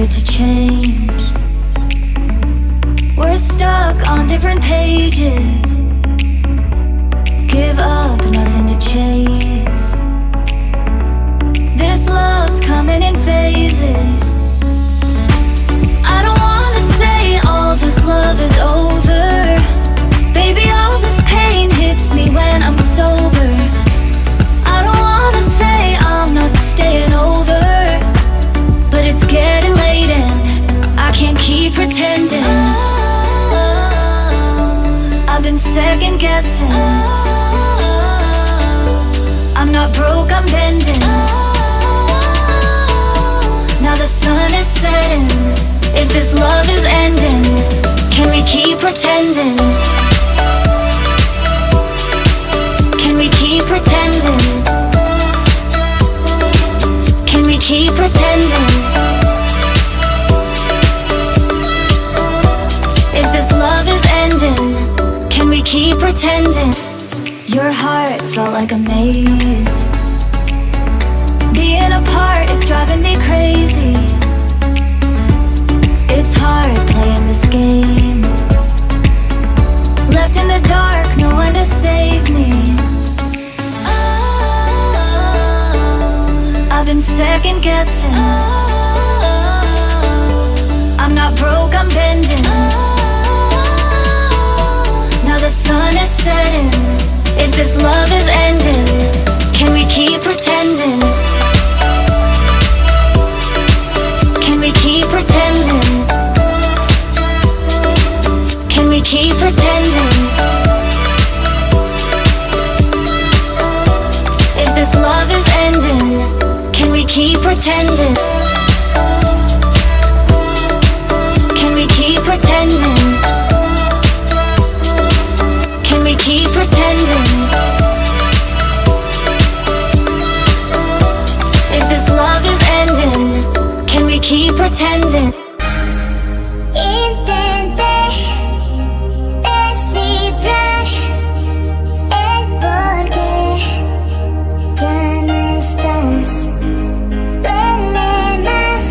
here to change. We're stuck on different pages. Give up, nothing to chase. This love's coming in phases. I don't wanna say all this love is over. Baby, all this pain hits me when I'm sober. I don't wanna say I'm not staying over, but it's getting late and I can't keep pretending. I've been second guessing. I'm not broke, I'm bending. Now the sun is setting. If this love is ending, can we keep pretending? Can we keep pretending? Can we keep pretending? If this love is ending, can we keep pretending? Your heart felt like a maze. Being apart is driving me crazy. It's hard playing this game. Left in the dark, no one to save me. I've been second guessing. I'm not broke, I'm bending. Now the sun is setting. If this love is ending, can we keep pretending? Can we keep pretending? Can we keep pretending? If this love is ending, can we keep pretending? Can we keep pretending? Can we keep pretending? If this love is ending, can we keep pretending? Intenté descifrar el porqué ya no estás. Duele más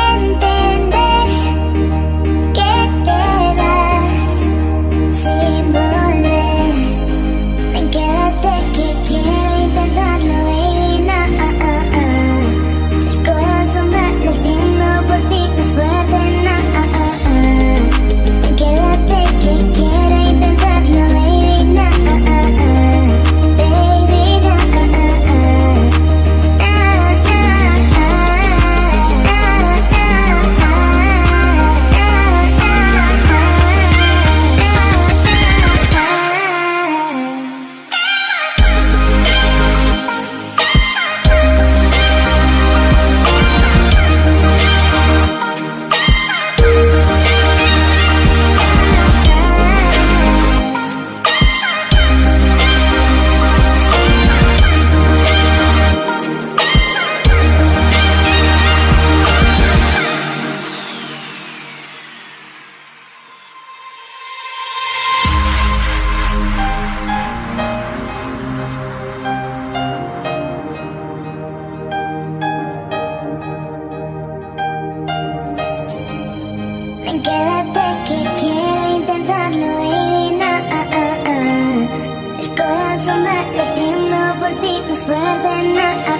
entender que te vas sin volver. Ven, quédate que quiero intentarlo, baby, nah. El corazón va latiendo por ti, no es fuerte, nah. Ven, quédate que quiero intentarlo, baby, nah. Baby, ven, quédate que quiero intentarlo, baby, nah. El corazón va latiendo por ti, no es fuerte, nah.